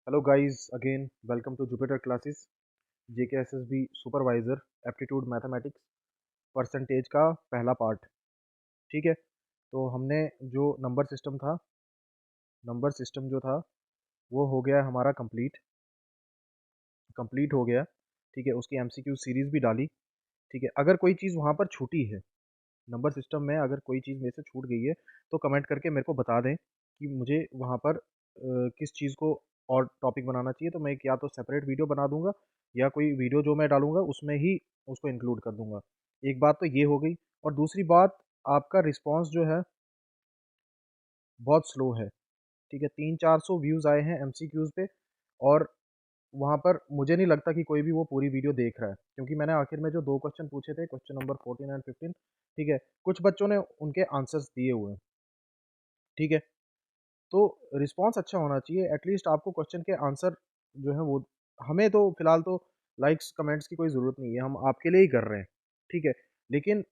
Hello guys, again welcome to Jupiter classes. JKSSB supervisor aptitude mathematics percentage का पहला part. ठीक है, तो हमने जो नंबर सिस्टम जो था वो हो गया हमारा कंप्लीट हो गया। ठीक है, उसकी एमसीक्यू सीरीज भी डाली। ठीक है, अगर कोई चीज़ वहाँ पर छूटी है, नंबर सिस्टम में अगर कोई चीज़ मेरे से छूट गई है तो कमेंट करके मेरे को बता दें कि मुझे वहाँ पर किस चीज़ को और टॉपिक बनाना चाहिए, तो मैं एक या तो सेपरेट वीडियो बना दूंगा या कोई वीडियो जो मैं डालूंगा उसमें ही उसको इंक्लूड कर दूंगा। एक बात तो ये हो गई। और दूसरी बात, आपका रिस्पांस जो है बहुत स्लो है। ठीक है, 300-400 व्यूज़ आए हैं एमसीक्यूज़ पे, और वहाँ पर मुझे नहीं लगता कि कोई भी वो पूरी वीडियो देख रहा है, क्योंकि मैंने आखिर में जो 2 क्वेश्चन पूछे थे, क्वेश्चन नंबर 14 एंड 15। ठीक है, कुछ बच्चों ने उनके आंसर्स दिए हुए हैं। ठीक है, तो रिस्पॉन्स अच्छा होना चाहिए। एटलीस्ट आपको क्वेश्चन के आंसर जो है वो, हमें तो फिलहाल तो लाइक्स कमेंट्स की कोई ज़रूरत नहीं है, हम आपके लिए ही कर रहे हैं। ठीक है, लेकिन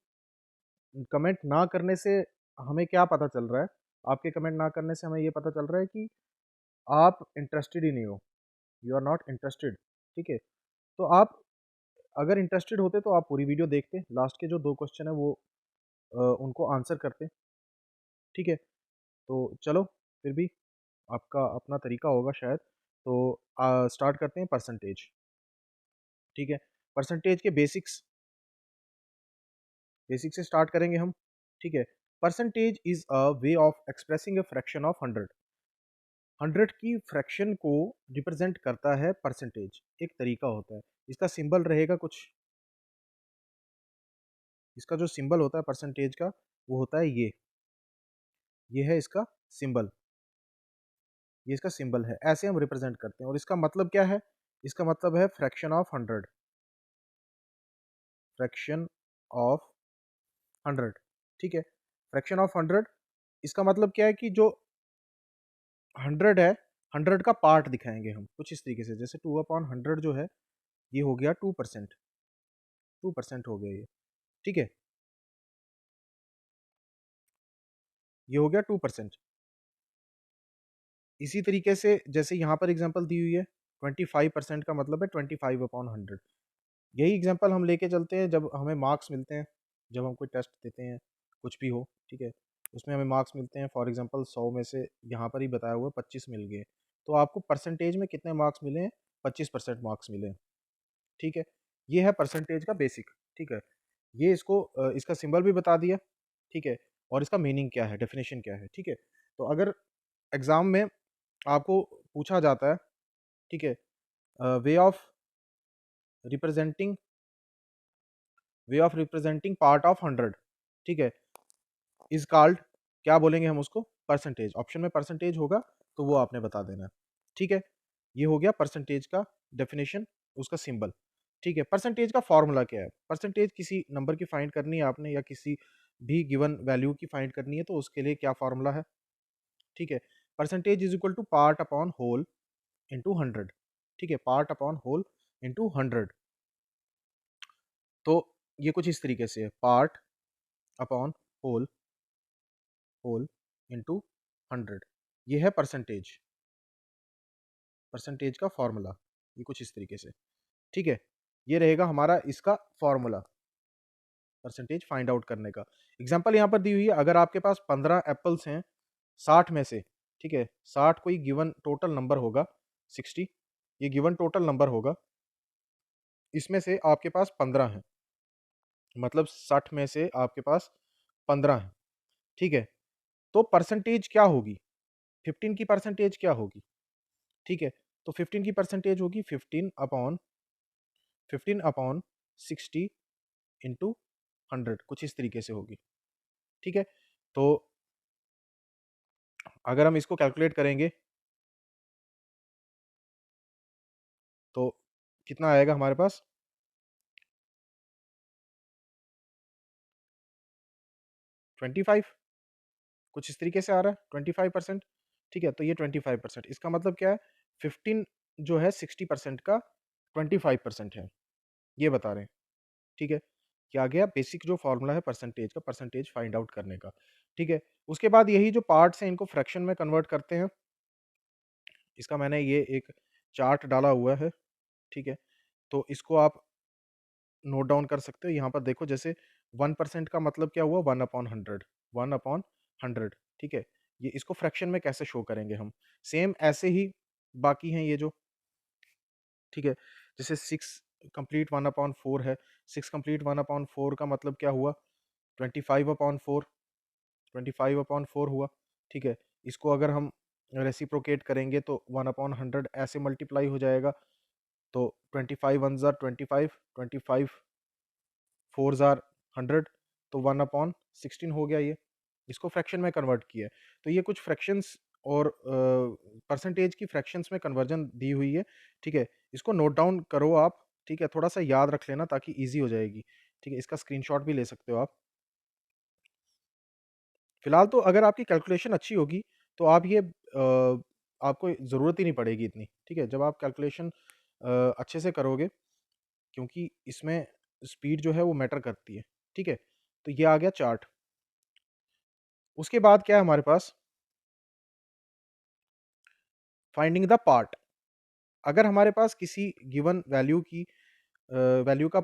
कमेंट ना करने से हमें क्या पता चल रहा है? आपके कमेंट ना करने से हमें ये पता चल रहा है कि आप इंटरेस्टेड ही नहीं हो, यू आर नॉट इंटरेस्टेड। ठीक है, तो आप अगर इंटरेस्टेड होते तो आप पूरी वीडियो देखते, लास्ट के जो 2 क्वेश्चन है वो उनको आंसर करते। ठीक है, तो चलो, फिर भी आपका अपना तरीका होगा शायद, तो स्टार्ट करते हैं परसेंटेज। ठीक है, परसेंटेज के बेसिक से स्टार्ट करेंगे हम। ठीक है, percentage is a way of expressing a fraction of 100 की फ्रैक्शन को रिप्रेजेंट करता है परसेंटेज। एक तरीका होता है, इसका सिंबल रहेगा कुछ, इसका जो सिंबल होता है परसेंटेज का वो होता है ये है इसका सिंबल, ये इसका सिंबल है, ऐसे हम रिप्रेजेंट करते हैं। और इसका मतलब क्या है? इसका मतलब है फ्रैक्शन ऑफ 100। ठीक है, फ्रैक्शन ऑफ 100, इसका मतलब क्या है कि जो 100 है, 100 का पार्ट दिखाएंगे हम कुछ इस तरीके से, जैसे 2/100 जो है ये हो गया 2%। 2% हो गया ये। ठीक है, ये हो गया 2%। इसी तरीके से जैसे यहाँ पर एग्जांपल दी हुई है, 25% का मतलब है 25/100। यही एग्जांपल हम लेके चलते हैं जब हमें मार्क्स मिलते हैं, जब हम कोई टेस्ट देते हैं, कुछ भी हो। ठीक है, उसमें हमें मार्क्स मिलते हैं, फॉर एग्जांपल 100 में से यहाँ पर ही बताया हुआ है 25 मिल गए, तो आपको परसेंटेज में कितने मार्क्स मिले हैं? 25% मार्क्स मिले हैं। ठीक है, ये है परसेंटेज का बेसिक। ठीक है, ये इसको इसका सिंबल भी बता दिया। ठीक है, और इसका मीनिंग क्या है, डेफिनेशन क्या है। ठीक है, तो अगर एग्जाम में आपको पूछा जाता है, ठीक है, way of representing part of 100, ठीक है, इज कॉल्ड, क्या बोलेंगे हम उसको? परसेंटेज। ऑप्शन में परसेंटेज होगा तो वो आपने बता देना है। ठीक है, ये हो गया परसेंटेज का डेफिनेशन, उसका सिंबल। ठीक है, परसेंटेज का फॉर्मूला क्या है? परसेंटेज किसी नंबर की फाइंड करनी है आपने, या किसी भी गिवन वैल्यू की फाइंड करनी है, तो उसके लिए क्या फॉर्मूला है? ठीक है, percentage is equal to part upon whole into 100। ठीक है, पार्ट अपॉन होल इंटू 100। तो ये कुछ इस तरीके से है, part upon whole whole into 100। ये है परसेंटेज का फॉर्मूला, ये कुछ इस तरीके से। ठीक है, ये रहेगा हमारा इसका फॉर्मूला परसेंटेज फाइंड आउट करने का। एग्जांपल यहाँ पर दी हुई है, अगर आपके पास 15 एप्पल्स हैं 60 में से। ठीक है, 60 कोई गिवन टोटल नंबर होगा, 60 ये गिवन टोटल नंबर होगा, इसमें से आपके पास 15 हैं, मतलब 60 में से आपके पास 15 हैं। ठीक है, तो परसेंटेज क्या होगी? 15 की परसेंटेज क्या होगी? ठीक है, तो 15 की परसेंटेज होगी 15 अपॉन 60 इंटू 100, कुछ इस तरीके से होगी। ठीक है, तो अगर हम इसको कैलकुलेट करेंगे तो कितना आएगा हमारे पास? 25, कुछ इस तरीके से आ रहा है 25%। ठीक है, तो ये 25%, इसका मतलब क्या है? 15 जो है 60% का 25% है, ये बता रहे हैं। ठीक है, क्या आ गया? बेसिक जो फॉर्मूला है परसेंटेज का, परसेंटेज फाइंड आउट करने का। ठीक है, उसके बाद यही जो पार्ट्स हैं इनको फ्रैक्शन में कन्वर्ट करते हैं, इसका मैंने ये एक चार्ट डाला हुआ है, ठीक है? तो इसको आप नोट डाउन कर सकते हो। यहाँ पर देखो जैसे 1% का मतलब क्या हुआ 1/100, 1/100, ठीक है? ये इसको फ्रैक्शन में कैसे शो करेंगे हम? सेम ऐसे ही बाकी हैं ये जो, ठीक है? जैसे 6 कंप्लीट 1/4 है, 6 कंप्लीट 1/4 का मतलब क्या हुआ? 25/4, 25/4 हुआ, ठीक है? इसको अगर हम रेसिप्रोकेट करेंगे तो 1/100 ऐसे मल्टीप्लाई हो जाएगा। तो 25 1 ज़ार 25, 25 4 ज़ार 100, तो 1/16 हो गया ये। इसको फ्रैक्शन में कन्वर्ट किया है। तो ये कुछ फ्रैक्शंस और परसेंटेज की फ्रैक्शंस में कन्वर्जन दी हुई है, ठीक है? इसको नोट डाउन करो आप, ठीक है? थोड़ा-सा याद रख लेना ताकि ईज़ी हो जाएगी, ठीक है? इसका स्क्रीनशॉट भी ले सकते हो आप। फिलहाल तो अगर आपकी कैलकुलेशन अच्छी होगी, तो आप ये आपको ज़रूरत ही नहीं पड़ेगी इतनी, ठीक है? जब आप कैलकुलेशन अच्छे से करोगे, क्योंकि इसमें स्पीड जो है वो मैटर करती है, ठीक है? तो ये आ गया चार्ट। उसके बाद क्या है हमारे पास? Finding the part. अगर हमारे पास किसी गिवन वैल्यू की वैल्यू का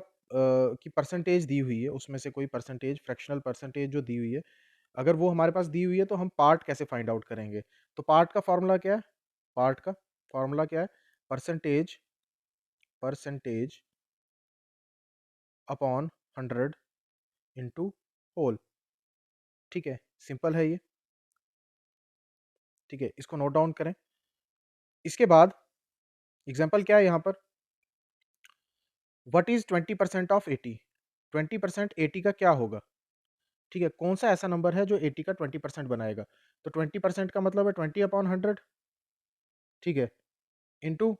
की परसेंटेज दी हुई है, उसमें से कोई परसेंटेज, फ्रैक्शनल परसेंटेज जो दी हुई है, अगर वो हमारे पास दी हुई है, तो हम पार्ट कैसे फाइंड आउट करेंगे? तो पार्ट का फ़ॉर्मूला क्या है? पार्ट का फ़ॉर्मूला क्या है? Percentage percentage upon 100 into whole, ठीक है? सिंपल है ये, ठीक है? इसको नोट डाउन करें। इसके बाद एग्ज़ाम्पल क्या है यहाँ पर? What is 20% of 80? 20% 80 का क्या होगा? ठीक है? कौन-सा ऐसा नंबर है जो 80 का 20% बनाएगा? तो 20% का मतलब है 20/100, ठीक है? इंटू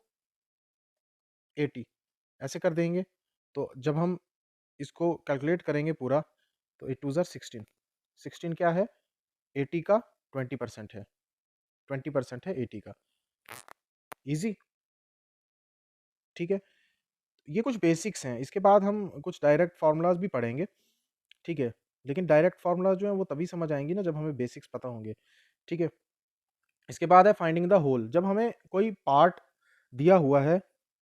80, ऐसे कर देंगे। तो जब हम इसको कैलकुलेट करेंगे पूरा, तो 8 2 ज़ार 16, 16 क्या है? 80 का 20% है, 20% है 80 का। ईज़ी, ठीक है? ये कुछ बेसिक्स हैं, इसके बाद हम कुछ डायरेक्ट फ़ॉर्मूलाज़ भी पढ़ेंगे, ठीक है? लेकिन डायरेक्ट फ़ॉर्मूलाज़ जो हैं वो तभी समझ आएँगी ना जब हमें बेसिक्स पता होंगे, ठीक है? इसके बाद है फाइंडिंग द होल। जब हमें कोई पार्ट दिया हुआ है,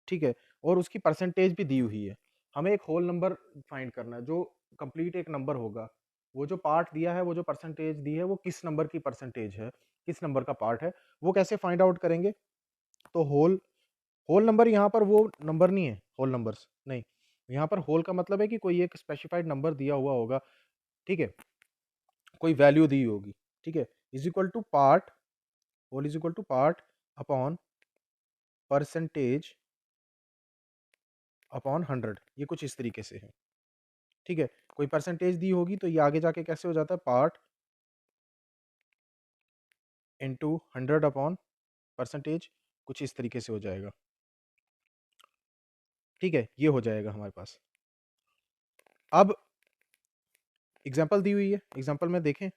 ठीक है? और उसकी परसेंटेज भी दी हुई है, हमें एक होल नंबर फाइंड करना है जो कंप्लीट एक नंबर होगा। वो जो पार्ट दिया है, वो जो परसेंटेज दी है, वो किस नंबर की परसेंटेज है, किस नंबर का पार्ट है, वो कैसे फाइंड आउट करेंगे? तो होल होल नंबर यहाँ पर वो नंबर नहीं है, होल नंबर्स नहीं। यहाँ पर होल का मतलब है कि कोई एक स्पेसिफाइड नंबर दिया हुआ होगा, ठीक है? कोई वैल्यू दी होगी, ठीक है? Is equal to part, whole is equal to part upon percentage upon 100, ये कुछ इस तरीके से है, ठीक है? कोई परसेंटेज दी होगी तो ये आगे जाके कैसे हो जाता है? पार्ट इंटू 100 अपॉन परसेंटेज, कुछ इस तरीके से हो जाएगा, ठीक है? ये हो जाएगा हमारे पास। अब एग्जांपल दी हुई है, एग्जांपल में देखें,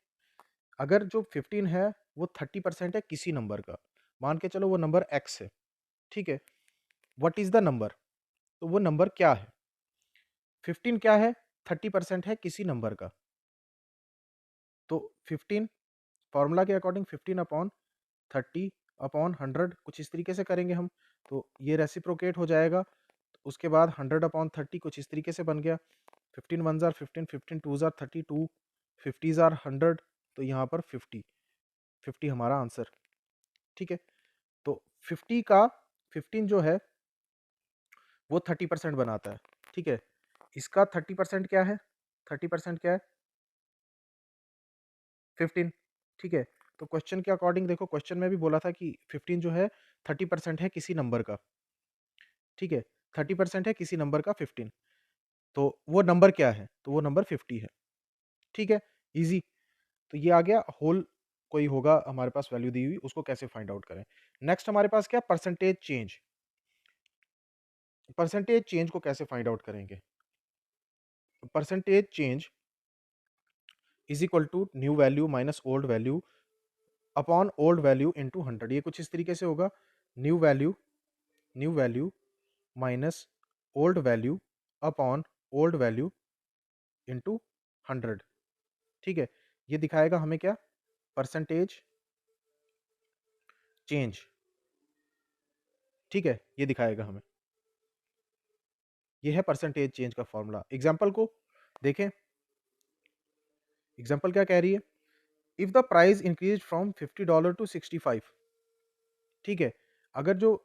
अगर जो 15 है वो 30% है किसी नंबर का, मान के चलो वो नंबर x है, ठीक है? What is the number? तो वो नंबर क्या है? 15 क्या है? 30% है किसी नंबर का। तो 15 फ़ॉर्मूला के अकॉर्डिंग 15 अपॉन 30 अपॉन 100, कुछ इस तरीके से करेंगे हम। तो ये रेसिप्रोकेट हो जाएगा। तो उसके बाद 100 अपॉन 30 कुछ इस तरीके से बन गया। 15 1 ज़ार 15, 15 2 ज़ार 32, 50 ज़ार 100, तो यहाँ पर 50, 50 हमारा आंसर, ठीक है? तो 50 का 15 जो है वो 30% बनाता है, ठीक है? इसका 30% क्या है? 30% क्या है? 15, ठीक है? तो क्वेश्चन के अकॉर्डिंग देखो, क्वेश्चन में भी बोला था कि 15 जो है 30% है किसी नंबर का, ठीक है? 30% है किसी नंबर का 15, तो वो नंबर क्या है? तो वो नंबर 50 है, ठीक है? ईज़ी। तो ये आ गया होल, कोई होगा हमारे पास वैल्यू दी हुई, उसको कैसे फाइंड आउट करें। नेक्स्ट हमारे पास क्या? Percentage change. परसेंटेज चेंज को कैसे फाइंड आउट करेंगे? Percentage change is equal to new value minus old value upon old value into 100, ये कुछ इस तरीके से होगा। New value, new value minus old value upon old value into 100, ठीक है? ये दिखाएगा हमें क्या? परसेंटेज चेंज, ठीक है, ये दिखाएगा हमें। ये है परसेंटेज चेंज का फॉर्मूला। एग्जाम्पल को देखें, एग्जाम्पल क्या कह रही है, if the price increase from $50 to 65, ठीक है, अगर जो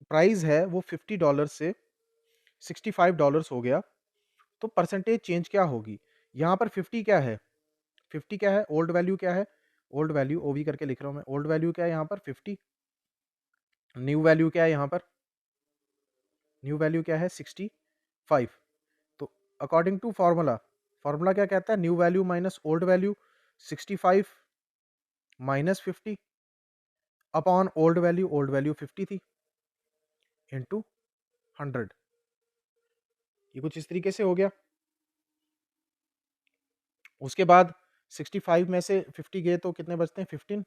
प्राइस है वो $50 से $65 हो गया, तो परसेंटेज चेंज क्या होगी? यहाँ पर 50 क्या है? 50 क्या है? ओल्ड वैल्यू क्या है? ओल्ड वैल्यू ओवी करके लिख रहा हूँ मैं। ओल्ड वैल्यू क्या है यहाँ पर? 50। न्यू वैल्यू क्या है यहाँ पर? न्यू वैल्यू क्या है? 65। तो अकॉर्डिंग टू फॉर्मूला, फॉर्मूला क्या कहता है? New value minus old value, 65 minus 50 upon old value 50 थी, इंटू 100। ये कुछ इस तरीके से हो गया। उसके बाद 65 में से 50 गए तो कितने बचते हैं? 15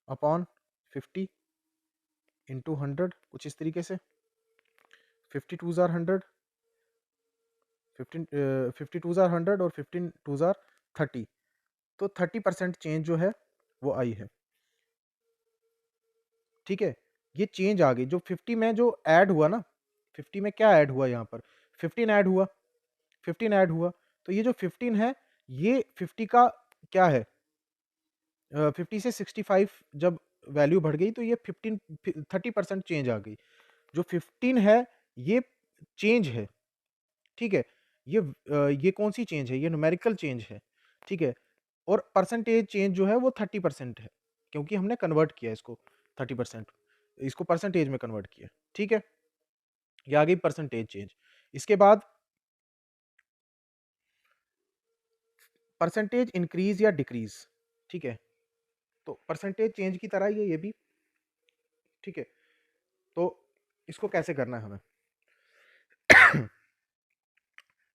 अपॉन 50 इंटू 100, कुछ इस तरीके से। 52 जार 100, 52 जार 100 और 15 जार 30, तो 30% चेंज जो है वो आई है। ठीक है, ये चेंज आ गई। जो 50 में जो ऐड हुआ ना, 50 में क्या ऐड हुआ यहाँ पर? 15 ऐड हुआ, 15 ऐड हुआ। तो ये जो 15 है, ये 50 का क्या है? 50 से 65 जब वैल्यू बढ़ गई तो ये 15 30% चेंज आ गई। जो 15 है ये चेंज है, ठीक है। ये कौन सी चेंज है? ये न्यूमेरिकल चेंज है, ठीक है। और परसेंटेज चेंज जो है वो 30% है, क्योंकि हमने कन्वर्ट किया इसको 30%, इसको परसेंटेज में कन्वर्ट किया, ठीक है। ये आ गई परसेंटेज चेंज। इसके बाद परसेंटेज इंक्रीज या डिक्रीज, ठीक है। तो परसेंटेज चेंज की तरह ही है ये भी, ठीक है। तो इसको कैसे करना है हमें?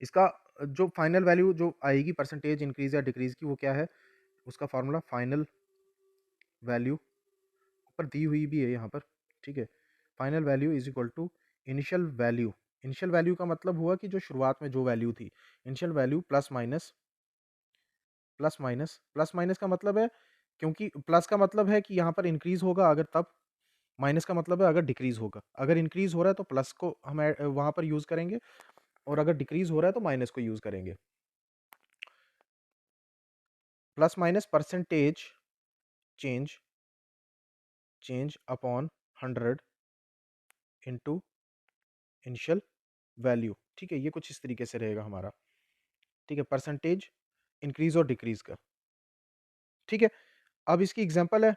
इसका जो फाइनल वैल्यू जो आएगी परसेंटेज इंक्रीज या डिक्रीज की, वो क्या है? उसका फॉर्मूला फाइनल वैल्यू ऊपर दी हुई भी है यहाँ पर, ठीक है। Final value is equal to initial value. Initial value का मतलब हुआ कि जो शुरुआत में जो वैल्यू थी, initial value plus minus, plus minus, plus minus का मतलब है, क्योंकि प्लस का मतलब है कि यहाँ पर इंक्रीज होगा अगर, तब माइनस का मतलब है अगर डिक्रीज होगा। अगर इंक्रीज हो रहा है तो प्लस को हम वहाँ पर यूज करेंगे, और अगर डिक्रीज हो रहा है तो माइनस को यूज करेंगे। Plus minus percentage change, change upon 100 into initial value, ठीक है। ये कुछ इस तरीके से रहेगा हमारा, ठीक है, परसेंटेज इंक्रीज और डिक्रीज का, ठीक है। अब इसकी एग्जांपल है।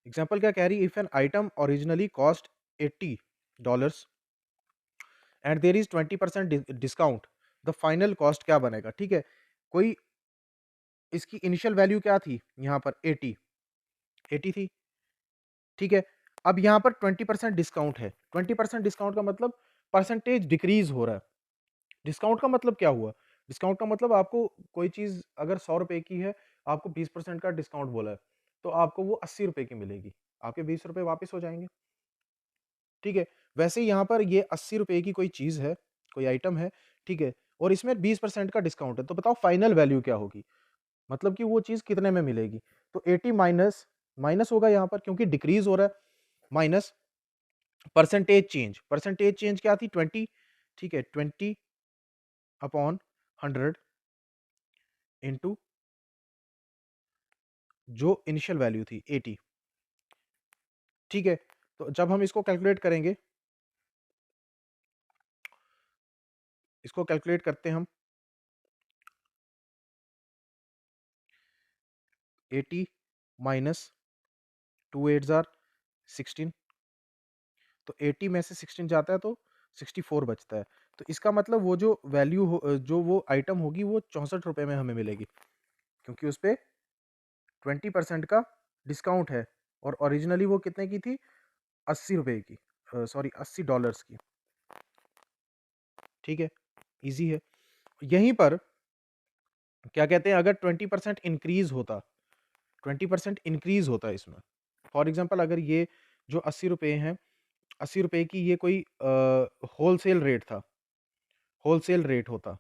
एग्जांपल क्या कह रही है? If an item originally cost $80 and there is 20% discount, the final cost क्या बनेगा? ठीक है, कोई इसकी इनिशियल वैल्यू क्या थी यहाँ पर? 80 थी, ठीक है। अब यहाँ पर 20% डिस्काउंट है। 20% डिस्काउंट का मतलब परसेंटेज डिक्रीज हो रहा है। डिस्काउंट का मतलब क्या हुआ? डिस्काउंट का मतलब आपको कोई चीज अगर 100 रुपए की है, आपको 20% का डिस्काउंट बोला है, तो आपको वो 80 रुपए की मिलेगी, आपके 20 रुपए वापस हो जाएंगे, ठीक है। वैसे ही यहाँ पर ये 80 रुपए की कोई चीज है, कोई आइटम है, ठीक है, और इसमें 20% का डिस्काउंट है, तो बताओ फाइनल वैल्यू क्या होगी? मतलब कि वो चीज कितने में मिलेगी? तो 80 माइनस, माइनस होगा यहाँ पर क्योंकि डिक्रीज हो रहा है, minus percentage change. Percentage change क्या थी? 20, ठीक है, 20 अपॉन 100 इंटू जो इनिशियल वैल्यू थी 80, ठीक है। तो जब हम इसको कैलकुलेट करेंगे, इसको कैलकुलेट करते हैं हम, 80 माइनस 2 8 जार 16, तो 80 में से 16 जाता है तो 64 बचता है। तो इसका मतलब वो जो वैल्यू जो वो आइटम होगी वो 64 रुपए में हमें मिलेगी, क्योंकि उस पे 20% का डिस्काउंट है, और ओरिजिनली वो कितने की थी? 80 रुपए की, सॉरी $80 की, ठीक है। इजी है। यहीं पर क्या कहते हैं, अगर 20% इंक्रीज होता, 20% इंक्रीज होता है इसमें, फॉर एग्जांपल अगर ये जो 80 रुपए हैं, 80 रुपए की ये कोई होलसेल रेट था, होलसेल रेट होता,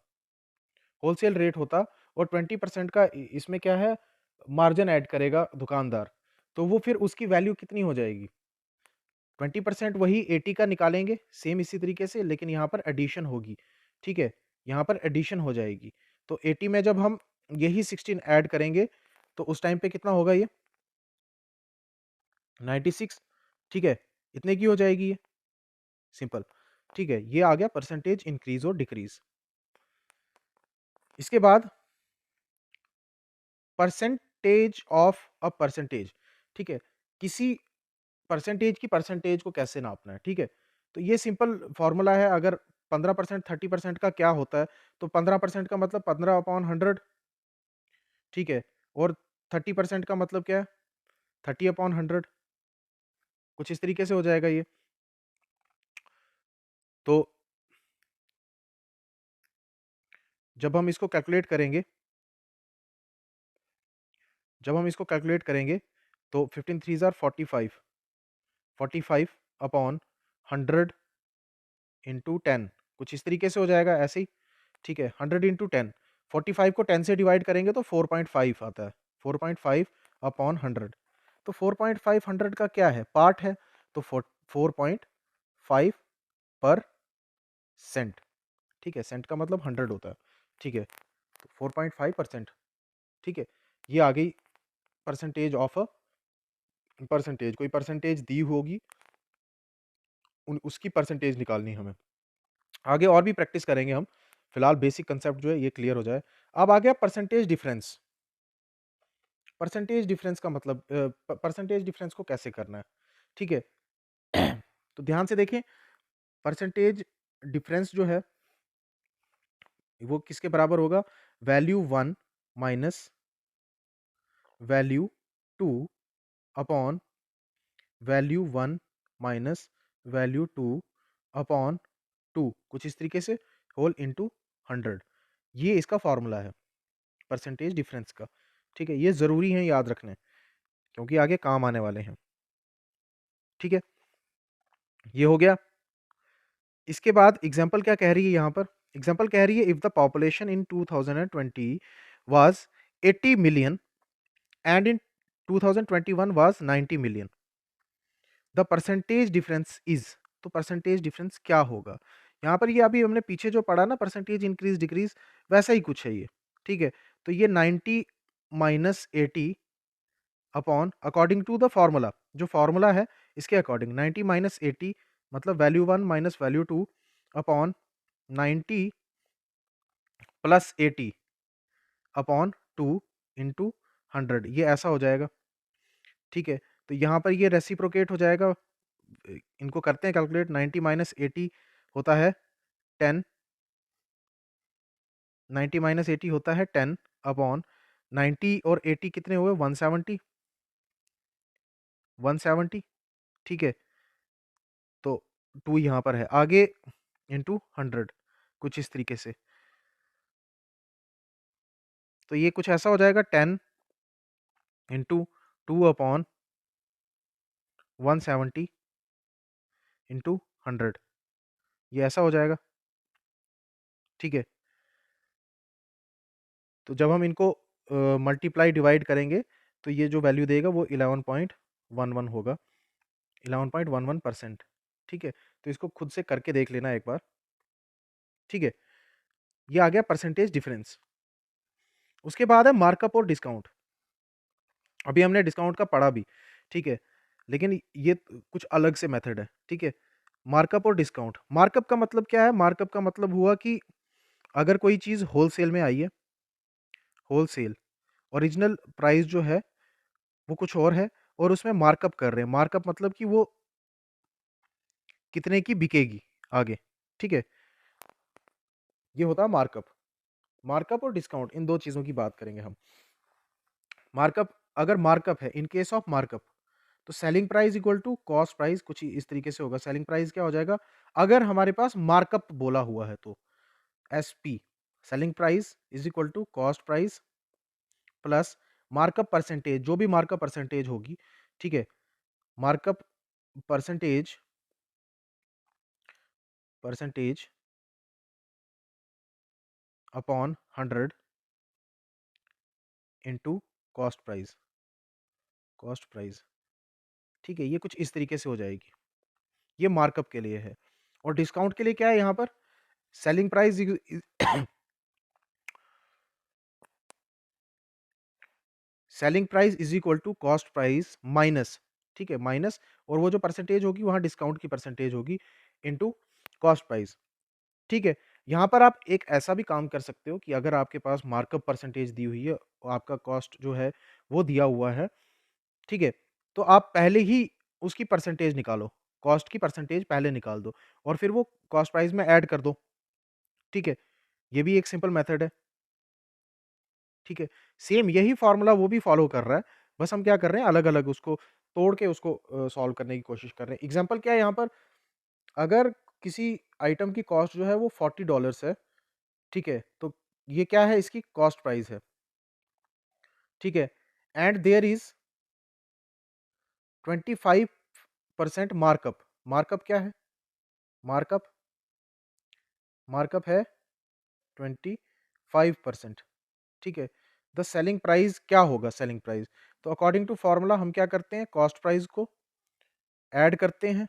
होलसेल रेट होता, और 20% का इसमें क्या है? मार्जिन ऐड करेगा दुकानदार, तो वो फिर उसकी वैल्यू कितनी हो जाएगी? 20% वही 80 का निकालेंगे, सेम इसी तरीके से, लेकिन यहाँ पर एडिशन होगी, ठीक है? यहाँ पर एडिशन हो जाएगी। तो 80 में जब हम यही 16 ऐड करेंगे, तो उस टाइम पे कितना होगा ये? 96, ठीक है? इतने की हो जाएगी ये, सिंपल, ठीक है? ये आ गया परसेंटेज इंक्रीज़ और डिक्रीज़। इसके बाद परसेंटेज ऑफ अ परसेंटेज, ठीक है? किसी परसेंटेज की परसेंटेज को कैसे नापना है, ठीक है? तो ये सिंपल फ़ॉर्मूला है। अगर 15% 30% का क्या होता है, तो 15% का मतलब 15/100, ठीक है? और 30% का मतलब क्या है? 30/100, कुछ इस तरीके से हो जाएगा ये। तो जब हम इसको कैलकुलेट करेंगे तो 15 थ्रीज़ आर 45, 45 अपॉन 100 इंटू 10, कुछ इस तरीके से हो जाएगा ऐसे ही, ठीक है? 100 इंटू 10, 45 को 10 से डिवाइड करेंगे तो 4.5 आता है, 4.5 अपॉन 100। तो 4.5 100 का क्या है? पार्ट है, तो 4.5 पर सेंट, ठीक है? सेंट का मतलब 100 होता है, ठीक है? तो 4.5%, ठीक है? ये आ गई परसेंटेज ऑफ अ परसेंटेज। कोई परसेंटेज दी होगी, उसकी परसेंटेज निकालनी है हमें। आगे और भी प्रैक्टिस करेंगे हम, फिलहाल बेसिक कंसेप्ट जो है ये क्लियर हो जाए। अब आ गया परसेंटेज डिफरेंस। परसेंटेज डिफरेंस का मतलब परसेंटेज डिफरेंस को कैसे करना है, ठीक है? तो ध्यान से देखें, परसेंटेज डिफरेंस जो है वो किसके बराबर होगा? Value 1 minus value 2 upon value 1 minus value 2 upon 2, कुछ इस तरीके से, होल इनटू 100। ये इसका फॉर्मूला है परसेंटेज डिफरेंस का, ठीक है? ये ज़रूरी है याद रखने, क्योंकि आगे काम आने वाले हैं, ठीक है? ये हो गया। इसके बाद एग्जाम्पल क्या कह रही है यहाँ पर? एग्जाम्पल कह रही है if the population in 2020 was 80 million and in 2021 was 90 million, the percentage difference is. तो परसेंटेज डिफरेंस क्या होगा? यहाँ पर ये अभी हमने पीछे जो पढ़ा ना, परसेंटेज इंक्रीज डिक्रीज, वैसा ही कुछ है ये, ठीक है? तो ये 90 minus 80 upon, according to the formula, जो फॉर्मूला है इसके अकॉर्डिंग 90 माइनस 80 मतलब value 1 minus value 2 upon 90 plus 80 upon 2 into 100, ये ऐसा हो जाएगा, ठीक है? तो यहाँ पर ये रेसिप्रोकेट हो जाएगा। इनको करते हैं कैलकुलेट। 90 माइनस 80 होता है 10, 90 माइनस 80 होता है 10 अपॉन 90 और 80 कितने हुए? 170, 170, ठीक है? तो 2 यहाँ पर है, आगे इंटू 100, कुछ इस तरीके से। तो ये कुछ ऐसा हो जाएगा 10 इंटू 2 अपॉन 170 इंटू 100, ये ऐसा हो जाएगा, ठीक है? तो जब हम इनको मल्टीप्लाई डिवाइड करेंगे तो ये जो वैल्यू देगा वो 11.11 होगा, 11.11%, ठीक है? तो इसको खुद से करके देख लेना एक बार, ठीक है? ये आ गया परसेंटेज डिफरेंस। उसके बाद है मार्कअप और डिस्काउंट। अभी हमने डिस्काउंट का पढ़ा भी, ठीक है? लेकिन ये कुछ अलग से मेथड है, ठीक है? मार्कअप और डिस्काउंट। मार्कअप का मतलब क्या है? मार्कअप का मतलब हुआ कि अगर कोई चीज़ होलसेल में आई है, होलसेल, ओरिजिनल प्राइस जो है वो कुछ और है, और उसमें मार्कअप कर रहे हैं। मार्कअप मतलब कि वो कितने की बिकेगी आगे, ठीक है? ये होता है मार्कअप। मार्कअप और डिस्काउंट, इन 2 चीज़ों की बात करेंगे हम। मार्कअप, अगर मार्कअप है, इन केस ऑफ मार्कअप, तो selling price equal to cost price, कुछ इस तरीके से होगा। सेलिंग प्राइस क्या हो जाएगा? अगर हमारे पास मार्कअप बोला हुआ है तो SP, selling price is equal to cost price plus markup percentage, जो भी मार्कअप परसेंटेज होगी, ठीक है? Markup percentage, percentage upon 100 into cost price, cost price, ठीक है, ये कुछ इस तरीके से हो जाएगी। ये मार्कअप के लिए है। और डिस्काउंट के लिए क्या है यहाँ पर? Selling price selling price is equal to cost price minus, ठीक है, माइनस, और वो जो परसेंटेज होगी वहां डिस्काउंट की परसेंटेज होगी इनटू कॉस्ट प्राइस, ठीक है। यहाँ पर आप एक ऐसा भी काम कर सकते हो कि अगर आपके पास मार्कअप परसेंटेज दी हुई है और आपका कॉस्ट जो है वो दिया हुआ है, ठीक है, तो आप पहले ही उसकी परसेंटेज निकालो, कॉस्ट की परसेंटेज पहले निकाल दो और फिर वो कॉस्ट प्राइस में ऐड कर दो, ठीक है। ये भी एक सिंपल मेथड है, ठीक है। सेम यही फॉर्मूला वो भी फॉलो कर रहा है, बस हम क्या कर रहे हैं, अलग-अलग उसको तोड़ के उसको सॉल्व करने की कोशिश कर रहे हैं। एग्ज़ाम्पल क्या है यहाँ पर, अगर किसी आइटम की कॉस्ट जो है वो $40 है, ठीक है, तो ये क्या है, इसकी कॉस्ट प्राइस है, ठीक है। And there is 25% markup. Markup क्या है? मार्कअप मार्कअप है 25%, ठीक है। द सेलिंग प्राइस क्या होगा, सेलिंग प्राइस? तो अकॉर्डिंग टू फॉर्मूला हम क्या करते हैं, कॉस्ट प्राइस को ऐड करते हैं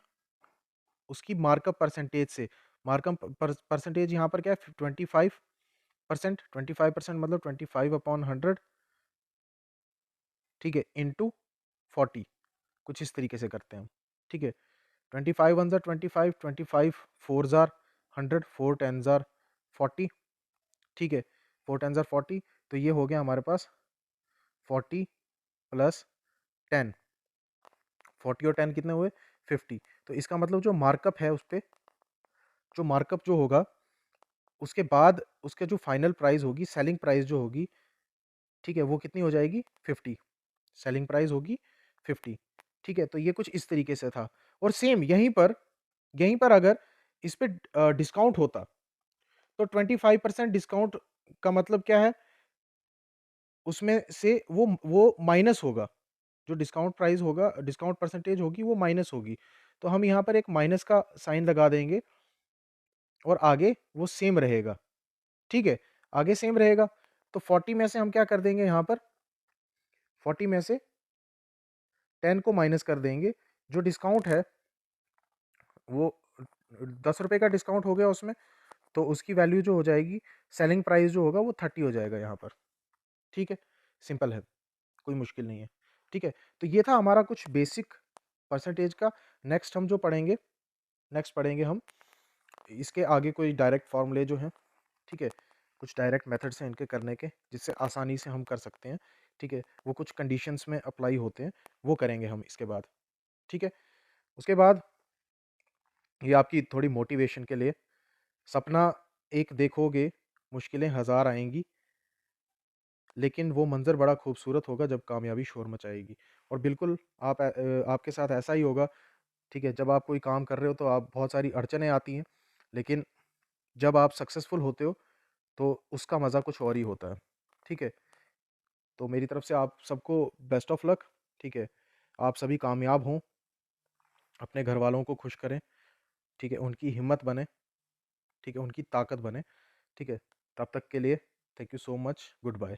उसकी मार्कअप परसेंटेज से। मार्कअप परसेंटेज यहाँ पर क्या है, 25%। 25% मतलब 25/100, ठीक है, इंटू 40, कुछ इस तरीके से करते हैं हम, ठीक है। 25 1 ज़ार 25, 25 4 ज़ार 100, 4 10 ज़ार 40, ठीक है, 4 10 ज़ार 40, तो ये हो गया हमारे पास 40 प्लस 10, 40 और 10 कितने हुए, 50। तो इसका मतलब जो मार्कअप है उस पे, जो मार्कअप जो होगा उसके बाद उसके जो फाइनल प्राइस होगी, सेलिंग प्राइस जो होगी, ठीक है, वो कितनी हो जाएगी, 50। सेलिंग प्राइस होगी 50, ठीक है। तो ये कुछ इस तरीके से था। और सेम यहीं पर अगर इस पे डिस्काउंट होता तो 25% डिस्काउंट का मतलब क्या है, उसमें से वो माइनस होगा, जो डिस्काउंट प्राइस होगा, डिस्काउंट परसेंटेज होगी वो माइनस होगी। तो हम यहाँ पर एक माइनस का साइन लगा देंगे और आगे वो सेम रहेगा, ठीक है, आगे सेम रहेगा। तो 40 में से हम क्या कर देंगे, यहाँ पर 40 में से 10 को माइनस कर देंगे। जो डिस्काउंट है वो ₹10 का डिस्काउंट हो गया उसमें, तो उसकी वैल्यू जो हो जाएगी, सेलिंग प्राइस जो होगा वो 30 हो जाएगा यहाँ पर, ठीक है। सिंपल है, कोई मुश्किल नहीं है, ठीक है। तो ये था हमारा कुछ बेसिक परसेंटेज का। नेक्स्ट पढ़ेंगे हम इसके आगे कोई डायरेक्ट फॉर्मूले जो हैं, ठीक है, कुछ डायरेक्ट मेथड्स हैं इनके करने के, जिससे आसानी से हम कर सकते हैं, ठीक है। वो कुछ कंडीशंस में अप्लाई होते हैं, वो करेंगे हम इसके बाद, ठीक है। उसके बाद ये आपकी थोड़ी मोटिवेशन के लिए, सपना एक देखोगे, मुश्किलें हज़ार आएँगी, लेकिन वो मंज़र बड़ा खूबसूरत होगा जब कामयाबी शोर मचाएगी। और बिल्कुल आपके साथ ऐसा ही होगा, ठीक है। जब आप कोई काम कर रहे हो तो आप बहुत सारी अड़चनें आती हैं, लेकिन जब आप सक्सेसफुल होते हो तो उसका मज़ा कुछ और ही होता है, ठीक है। तो मेरी तरफ से आप सबको बेस्ट ऑफ लक, ठीक है। आप सभी कामयाब हों, अपने घरवालों को खुश करें, ठीक है, उनकी हिम्मत बनें, ठीक है, उनकी ताकत बनें, ठीक है। तब तक के लिए thank you so much, good bye.